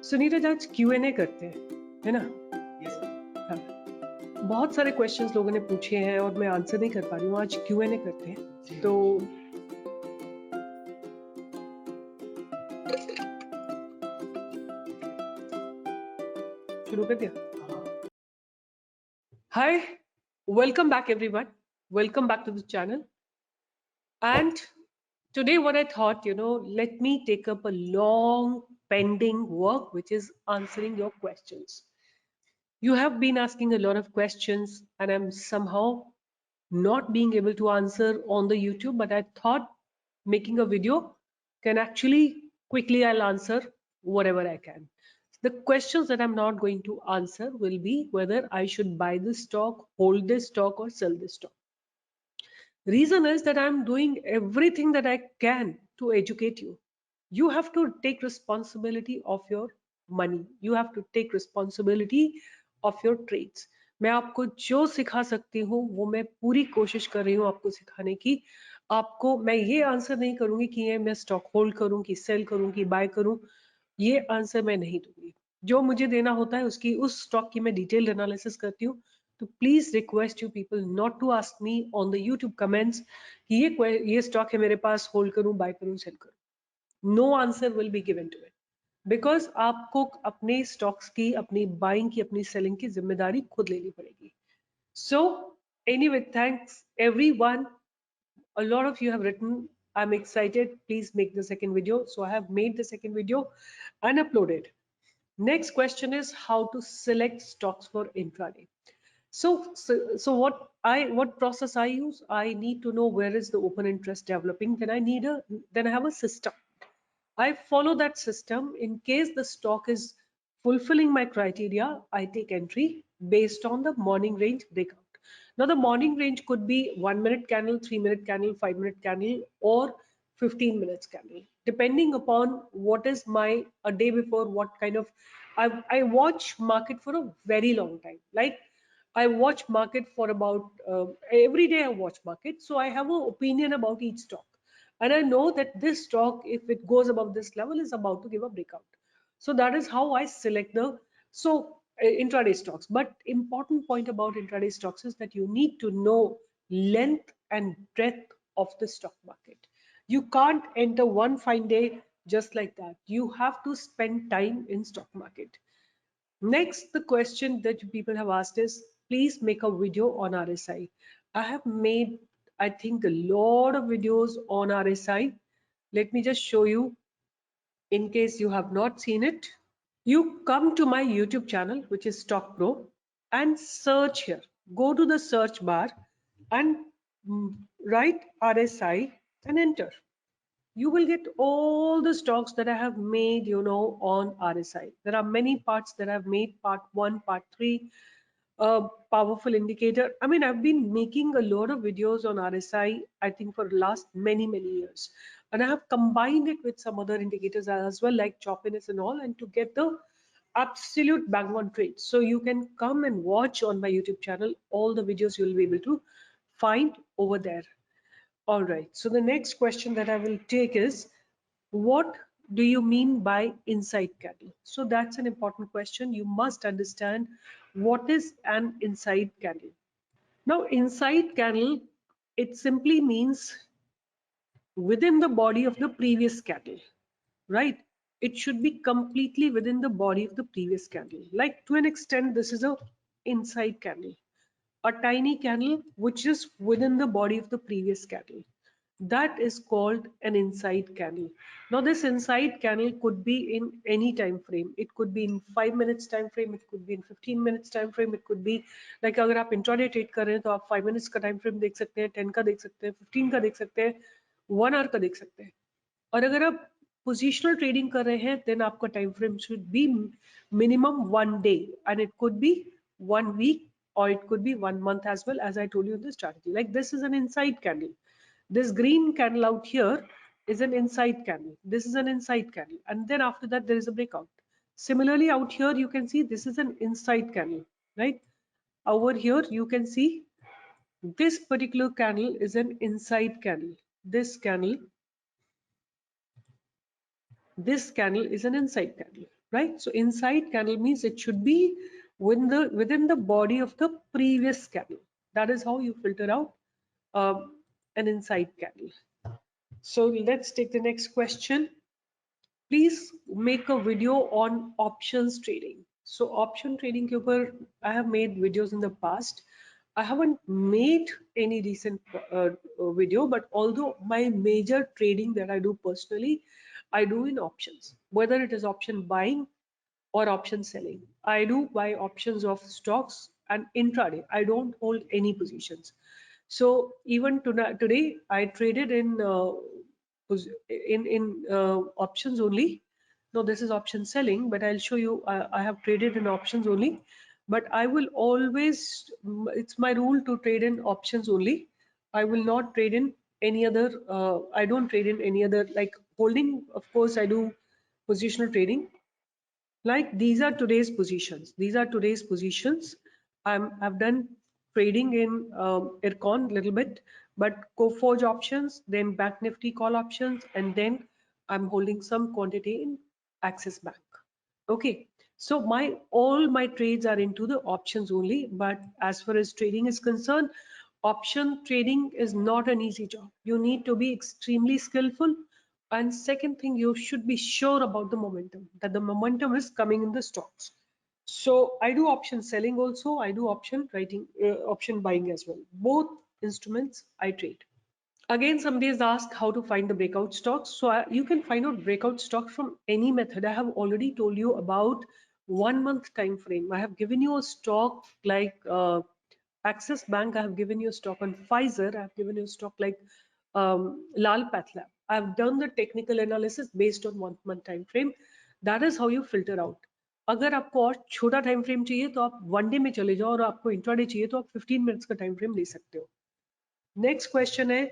सुनीरज आज Q&A करते हैं, है ना? Yes, हाँ, बहुत सारे क्वेश्चंस लोगों ने पूछे हैं और मैं आंसर नहीं कर पा रही हूँ। आज Q&A करते हैं। तो शुरू कर दिया। Hi, welcome back everyone. Welcome back to the channel. And today what I thought, let me take up a long pending work, which is answering your questions. You have been asking a lot of questions and I'm somehow not being able to answer on the YouTube, but I thought making a video can actually quickly I'll answer whatever I can. The questions that I'm not going to answer will be whether I should buy this stock, hold this stock or sell this stock. Reason is that I'm doing everything that I can to educate you. You have to take responsibility of your money. You have to take responsibility of your trades. मैं आपको जो सिखा सकती हूँ वो मैं पूरी कोशिश कर रही हूँ आपको सिखाने की। आपको मैं ये आंसर नहीं करूंगी कि ये मैं स्टॉक होल्ड करूं कि सेल करूं कि बाय करूं, ये आंसर मैं नहीं दूंगी। जो मुझे देना होता है उसकी उस स्टॉक की मैं डिटेल एनालिसिस करती हूँ। तो please request you people not to ask me on the YouTube comments कि ये स्टॉक है मेरे पास, होल्ड करूं, बाय करूं, सेल करूं। No answer will be given to it because आपको अपने स्टॉक्स की, अपनी बाइंग की, अपनी सेलिंग की जिम्मेदारी खुद लेनी पड़ेगी। So anyway, thanks everyone. A lot of you have written, I'm excited, please make the second video. So I have made the second video and uploaded. Next question is how to select stocks for intraday. So what process I use? I need to know where is the open interest developing. Then I have a system. I follow that system. In case the stock is fulfilling my criteria, I take entry based on the morning range breakout. Now the morning range could be 1 minute candle, 3 minute candle, 5 minute candle, or 15 minutes candle, depending upon what is my a day before, what kind of I watch market for a very long time. Like I watch market for about every day I watch market, so I have an opinion about each stock, and I know that this stock, if it goes above this level, is about to give a breakout. So that is how I select the intraday stocks. But important point about intraday stocks is that you need to know length and breadth of the stock market. You can't enter one fine day just like that. You have to spend time in stock market. Next, the question that people have asked is, please make a video on RSI. I have made, I think, a lot of videos on RSI. Let me just show you in case you have not seen it. You come to my YouTube channel, which is Stock Pro, and search here. Go to the search bar and write RSI and enter. You will get all the stocks that I have made, on RSI. There are many parts that I've made, part 1, part 3, powerful indicator. I mean, I've been making a lot of videos on RSI, I think for the last many years. And I have combined it with some other indicators as well, like choppiness and all, and to get the absolute bang on trade. So you can come and watch on my YouTube channel all the videos you'll be able to find over there. All right, so the next question that I will take is, what do you mean by inside candle? So that's an important question. You must understand what is an inside candle. Now, inside candle, it simply means within the body of the previous candle, right? It should be completely within the body of the previous candle. Like to an extent, this is a inside candle, a tiny candle which is within the body of the previous candle. That is called an inside candle. Now this inside candle could be in any time frame. It could be in 5 minutes time frame, it could be in 15 minutes time frame, it could be like अगर आप intraday trade कर रहे हैं तो आप 5 minutes का time frame देख सकते हैं, 10 का देख सकते हैं, 15 का देख सकते हैं, 1 hour का देख सकते हैं। और अगर आप पोजिशनल ट्रेडिंग कर रहे हैं, then आपका time frame should be minimum 1 day and it could be 1 week or it could be 1 month as well, as I told you in the strategy. Like this is an inside candle. This green candle out here is an inside candle. This is an inside candle, and then after that there is a breakout. Similarly out here you can see this is an inside candle, right? Over here you can see this particular candle is an inside candle. This candle is an inside candle, right? So inside candle means it should be within the body of the previous candle. That is how you filter out an inside candle. So let's take the next question. Please make a video on options trading. So option trading के ऊपर I have made videos in the past. I haven't made any recent video, but although my major trading that I do personally, I do in options, whether it is option buying or option selling. I do buy options of stocks and intraday. I don't hold any positions. So even today, I traded in options only. No, this is option selling, but I'll show you. I have traded in options only, but I will always. It's my rule to trade in options only. I will not trade in any other. I don't trade in any other like holding. Of course, I do positional trading, like these are today's positions. These are today's positions. I've done trading in Ircon a little bit, but Coforge options, then Bank Nifty call options, and then I'm holding some quantity in Axis Bank. Okay, so my all my trades are into the options only, but as far as trading is concerned, option trading is not an easy job. You need to be extremely skillful, and second thing, you should be sure about the momentum, that the momentum is coming in the stocks. So I do option selling also, I do option writing, option buying as well. Both instruments I trade. Again, somebody has asked how to find the breakout stocks. So you can find out breakout stocks from any method. I have already told you about 1 month time frame. I have given you a stock like Axis Bank. I have given you a stock on Pfizer. I have given you a stock like Lal Pathlab. I have done the technical analysis based on 1 month time frame. That is how you filter out. अगर आपको और छोटा time frame चाहिए तो आप one day में चले जाओ, और आपको इंट्राडे चाहिए तो आप 15 मिनट्स का टाइम फ्रेम ले सकते हो. नेक्स्ट क्वेश्चन है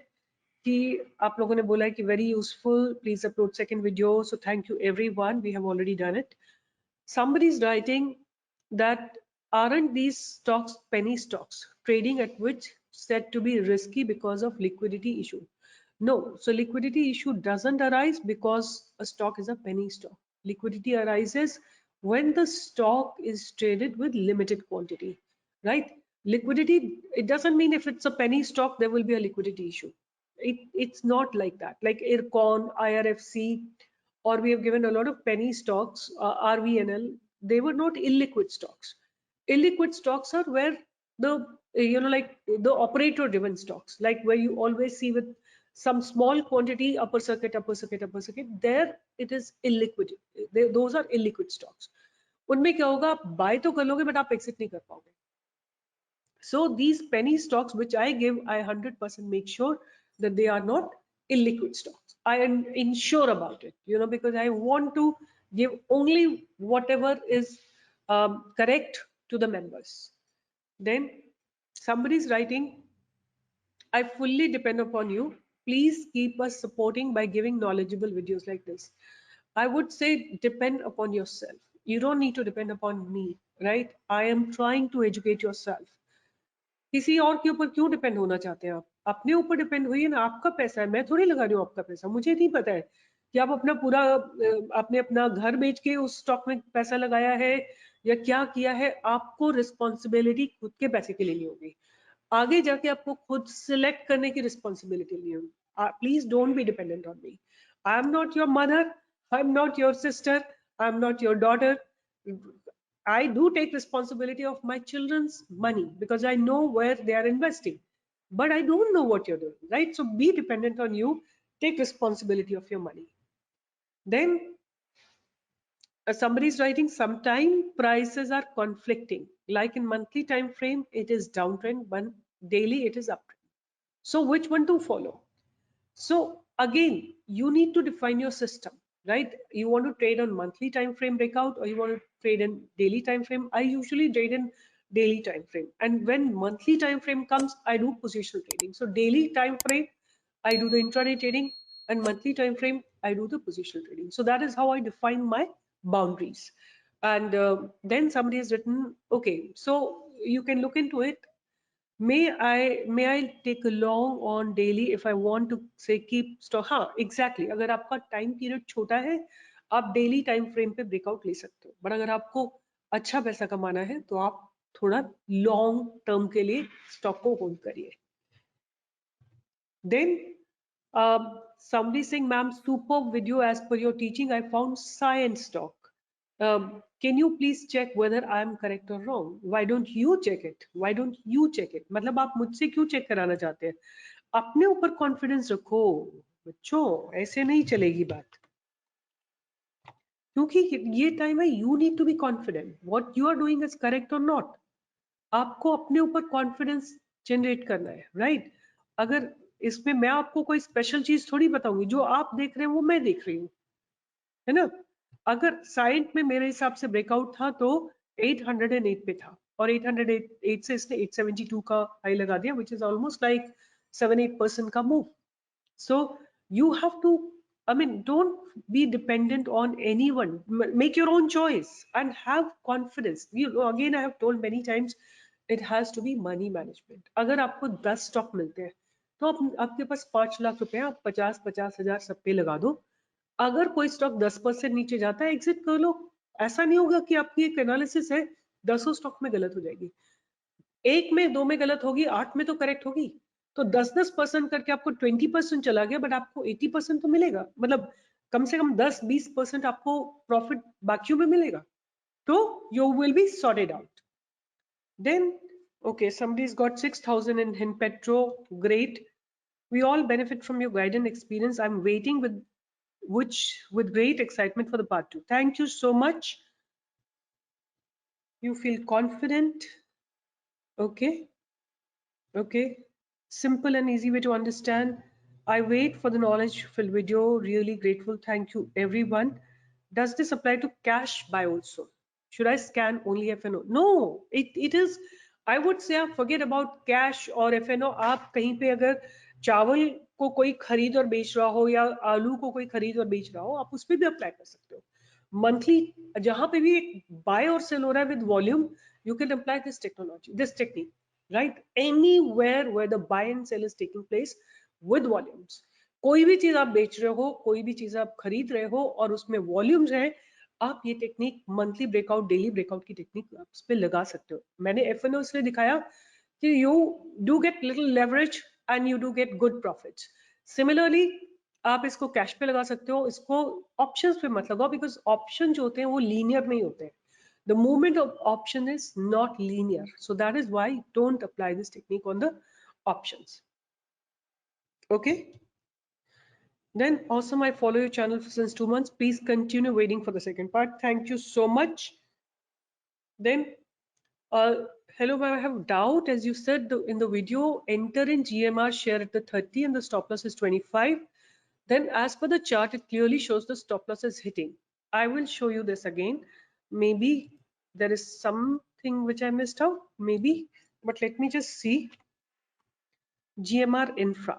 कि आप लोगों ने बोला है कि very useful, please upload second video. So thank you everyone, we have already done it. Somebody is writing that aren't these stocks penny stocks trading at which said to be risky because of liquidity issue? No, so liquidity issue doesn't arise because a stock is a penny stock. Liquidity arises when the stock is traded with limited quantity, right? Liquidity, it doesn't mean if it's a penny stock there will be a liquidity issue. It's not like that. Like IRCON, IRFC, or we have given a lot of penny stocks, RVNL, they were not illiquid stocks. Illiquid stocks are where the, like the operator driven stocks, like where you always see with some small quantity, upper circuit, upper circuit, upper circuit, there it is illiquid. Those are illiquid stocks. उनमें क्या होगा, आप buy तो कर लोगे but आप exit नहीं कर पाओगे. So these penny stocks which I give, I 100% make sure that they are not illiquid stocks. I am ensure about it, because I want to give only whatever is correct to the members. Then somebody is writing, I fully depend upon you. Please keep us supporting by giving knowledgeable videos like this. I would say depend upon yourself. You don't need to depend upon me, right? I am trying to educate yourself. किसी और के ऊपर क्यों depend होना चाहते हैं आप? अपने ऊपर डिपेंड होइए ना. आपका पैसा है, मैं थोड़ी लगा रही हूँ आपका पैसा. मुझे नहीं पता है कि आप अपना पूरा आपने अपना घर बेच के उस स्टॉक में पैसा लगाया है या क्या किया है. आपको रिस्पॉन्सिबिलिटी खुद के पैसे की लेनी होगी. आगे जाके आपको खुद सिलेक्ट करने की रिस्पॉन्सिबिलिटी लेनी होगी. Please don't be dependent on me. I am not your mother, I am not your sister, I am not your daughter. I do take responsibility of my children's money because I know where they are investing, but I don't know what you're doing, right? So be dependent on you, take responsibility of your money. Then somebody is writing, sometime prices are conflicting, like in monthly time frame, it is downtrend, but daily it is uptrend. So which one to follow? So again, you need to define your system, right? You want to trade on monthly time frame breakout, or you want to trade in daily time frame? I usually trade in daily time frame, and when monthly time frame comes, I do positional trading. So daily time frame, I do the intraday trading, and monthly time frame, I do the positional trading. So that is how I define my boundaries. And then somebody has written, okay, so you can look into it. May I take along on daily if I want to say keep stock? हाँ, exactly. अगर आपका time period छोटा है, आप daily time frame पे breakout ले सकते हो, बट अगर आपको अच्छा पैसा कमाना है तो आप थोड़ा लॉन्ग टर्म के लिए स्टॉक को होल्ड करिए. Then somebody saying, ma'am, superb video as per your teaching. I found science stock. Can you please check whether I am correct or wrong? Why don't you check it? Why don't you check it? मतलब आप मुझसे क्यों check कराना चाहते हैं? अपने ऊपर confidence रखो बच्चों, ऐसे नहीं चलेगी बात. क्योंकि ये टाइम है, you need to be confident what you are doing is correct और नॉट. आपको अपने ऊपर कॉन्फिडेंस जनरेट करना है, राइट? अगर इसमें मैं आपको कोई स्पेशल चीज थोड़ी बताऊंगी, जो आप देख रहे हैं वो मैं देख रही हूँ, है ना? अगर साइंट में मेरे हिसाब से ब्रेकआउट था तो 808 पे था, और 808 से इसने 872 का हाई लगा दिया, विच इज ऑलमोस्ट लाइक 7-8% का move. So you have to, I mean, don't be dependent on anyone. Make your own choice and have confidence. You know, again, I have told many times, it has to be money management. अगर आपको 10 stock मिलते हैं तो आपके पास 5 लाख रुपए हैं, आप 50-50 हजार सब पे लगा दो. अगर कोई स्टॉक 10% नीचे जाता है, एग्जिट कर लो. ऐसा नहीं होगा कि आपकी एक एनालिसिस है 10 स्टॉक में गलत हो जाएगी, एक में 2 में गलत होगी, 8 में तो करेक्ट होगी. तो 10-10% करके आपको 20% चला गया, बट आपको 80% तो मिलेगा. मतलब कम से कम 10-20% आपको प्रॉफिट बाकियों में मिलेगा. तो you will be sorted out. Then okay, somebody's got 6,000 in Petro. Great. We all benefit from your guidance experience. I'm waiting with great excitement for the part 2. Thank you so much. You feel confident. Okay. Okay. Simple and easy way to understand. I wait for the knowledge filled video. Really grateful. Thank you, everyone. Does this apply to cash buy also? Should I scan only FNO? No, it is. I would say forget about cash or FNO. आप कहीं पे अगर चावल को कोई खरीद और बेच रहा हो या आलू को कोई खरीद और बेच रहा हो, आप उस पर भी अप्लाई कर सकते हो. मंथली जहां पे भी एक बाय और सेल हो रहा है with volume, you can apply this technology, this technique, right? Anywhere where the buy and sell is taking place with volumes. कोई भी चीज आप बेच रहे हो, कोई भी चीज आप खरीद रहे हो और उसमें वॉल्यूम्स है, आप ये technique monthly breakout, daily breakout की टेक्निक आप उस पर लगा सकते हो. मैंने एफएनओ इसलिए दिखाया कि you do get little leverage and you do get good profits. Similarly आप इसको कैश पे लगा सकते हो, इसको ऑप्शंस पे मत लगाओ, बिकॉज ऑप्शन जो होते हैं वो लीनियर नहीं होते हैं. The movement of option is not linear. So that is why don't apply this technique on the options. Okay. Then awesome. I follow your channel since 2 months. Please continue waiting for the second part. Thank you so much. Then, hello, I have doubt. As you said in the video, enter in GMR share at the 30 and the stop loss is 25. Then as per the chart, it clearly shows the stop loss is hitting. I will show you this again. Maybe there is something which I missed out, maybe, but let me just see. GMR Infra.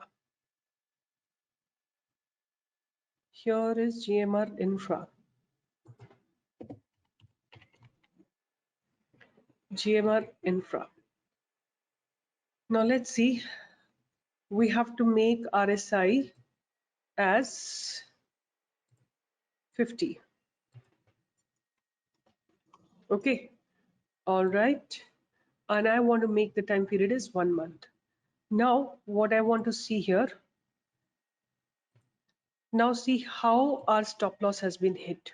Here is GMR Infra. GMR Infra. Now let's see. We have to make RSI as 50. Okay. All right. And I want to make the time period is 1 month. Now, what I want to see here. Now see how our stop loss has been hit.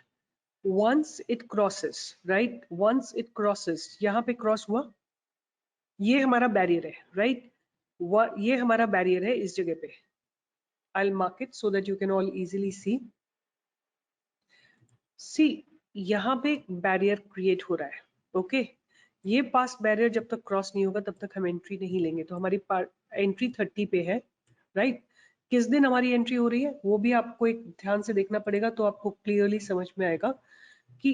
Once it crosses, right? Once it crosses, यहाँ पे cross हुआ, ये हमारा barrier है, right? ये हमारा barrier है इस जगह पे. I'll mark it so that you can all easily see. See, यहाँ पे एक barrier create हो रहा है, okay? ये past barrier जब तक cross नहीं होगा तब तक हम entry नहीं लेंगे. तो हमारी entry 30 पे है, right? किस दिन हमारी एंट्री हो रही है वो भी आपको एक ध्यान से देखना पड़ेगा, तो आपको क्लियरली समझ में आएगा कि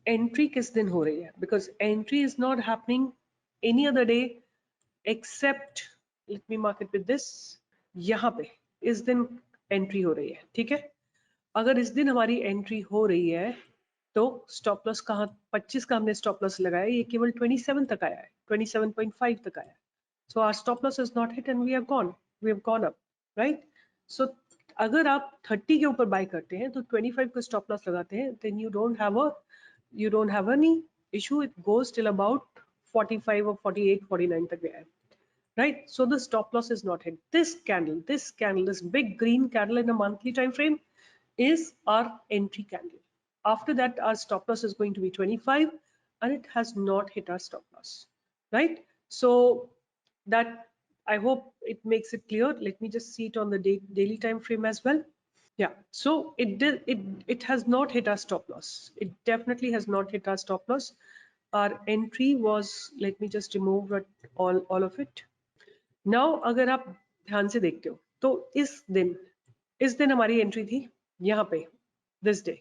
एंट्री किस दिन हो रही है. Because entry is not happening any other day except, let me mark it with this, यहाँ पे इस दिन एंट्री हो रही है. ठीक है, अगर इस दिन हमारी एंट्री हो रही है तो स्टॉप लॉस कहाँ, 25 का हमने स्टॉप लॉस लगाया, ये केवल 27 तक आया है, 27.5 तक आया है. So our stop loss is not hit and we have gone up, right? So अगर आप 30 के ऊपर बाय करते हैं तो 25 का स्टॉप लॉस लगाते हैं, then you don't have any issue. It goes till about 45 or 48, 49 तक गया है, right? So the stop loss is not hit. This candle, this big green candle in a monthly time frame is our entry candle. After that, our stop loss is going to be 25, and it has not hit our stop loss, right? So that, I hope it makes it clear. Let me just see it on the daily time frame as well. Yeah, so it has not hit our stop loss. It definitely has not hit our stop loss. Our entry was, let me just remove all of it. Now अगर आप ध्यान से देखते हो तो इस दिन हमारी एंट्री थी यहाँ पे, this day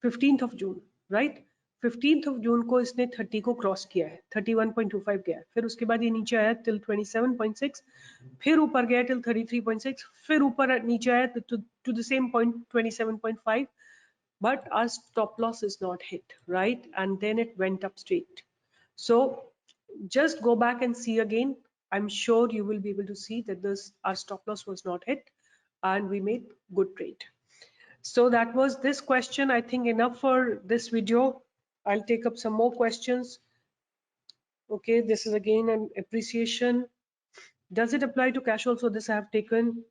15th of June, right? 15th of June को इसने 30 को क्रॉस किया है, 31.25 गया है, फिर उसके बाद ये नीचे आया टिल 27.6, फिर ऊपर गया टिल 33.6, फिर ऊपर नीचे आया to the same point 27.5, but our stop loss is not hit, right? And then it went up straight. So just go back and see again. I'm sure you will be able to see that our stop loss was not hit and we made good trade. So that was this question. I think enough for this video. I'll take up some more questions. Okay, this is again an appreciation. Does it apply to cash also? This I have taken.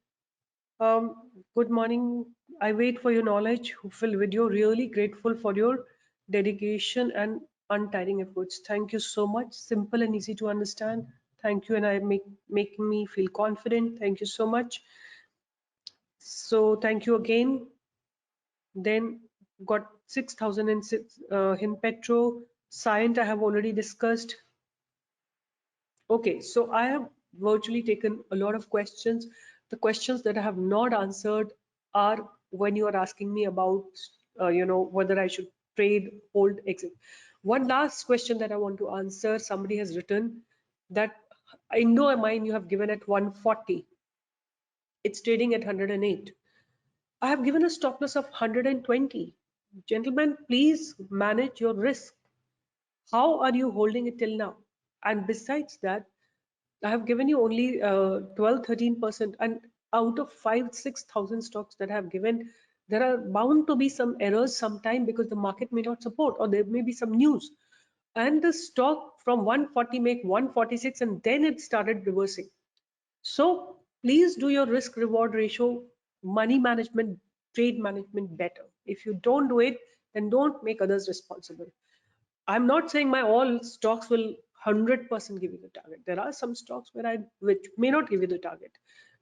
Good morning. I wait for your knowledge. Full video. Really grateful for your dedication and untiring efforts. Thank you so much. Simple and easy to understand. Thank you, and making me feel confident. Thank you so much. So thank you again. Then got 6,006 in Petro. Scient I have already discussed. Okay, so I have virtually taken a lot of questions. The questions that I have not answered are when you are asking me about, whether I should trade, hold, exit. One last question that I want to answer. Somebody has written that Indo-Amine you have given at 140. It's trading at 108. I have given a stop loss of 120. Gentlemen, please manage your risk. How are you holding it till now? And besides that, I have given you only 12, 13%, and out of 5, 6,000 stocks that I have given, there are bound to be some errors sometime because the market may not support, or there may be some news. And the stock from 140 make 146, and then it started reversing. So please do your risk reward ratio, money management, trade management better. If you don't do it, then don't make others responsible. I'm not saying my all stocks will 100% give you the target. There are some stocks which may not give you the target.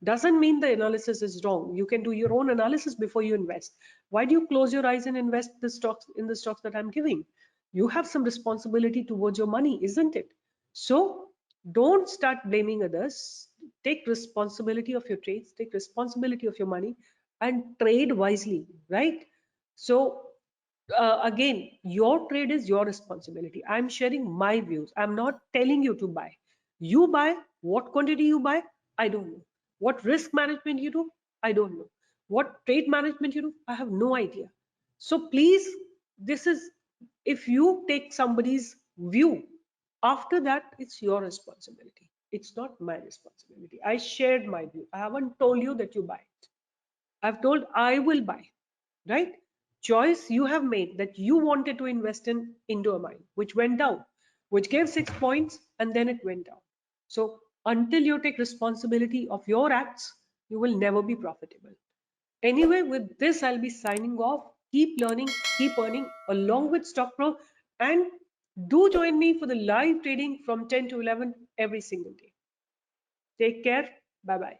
Doesn't mean the analysis is wrong. You can do your own analysis before you invest. Why do you close your eyes and invest the stocks that I'm giving? You have some responsibility towards your money, isn't it? So don't start blaming others. Take responsibility of your trades, take responsibility of your money, and trade wisely, right? So again, your trade is your responsibility. I'm sharing my views. I'm not telling you to buy. You buy. What quantity you buy, I don't know. What risk management you do, I don't know. What trade management you do, I have no idea. So please, this is, if you take somebody's view, after that, it's your responsibility. It's not my responsibility. I shared my view. I haven't told you that you buy it. I've told I will buy, right? Choice you have made that you wanted to invest in Indo-Amine, which went down, which gave 6 points, and then it went down. So until you take responsibility of your acts, you will never be profitable. Anyway, with this, I'll be signing off. Keep learning, keep earning along with StockPro, and do join me for the live trading from 10 to 11 every single day. Take care. Bye bye.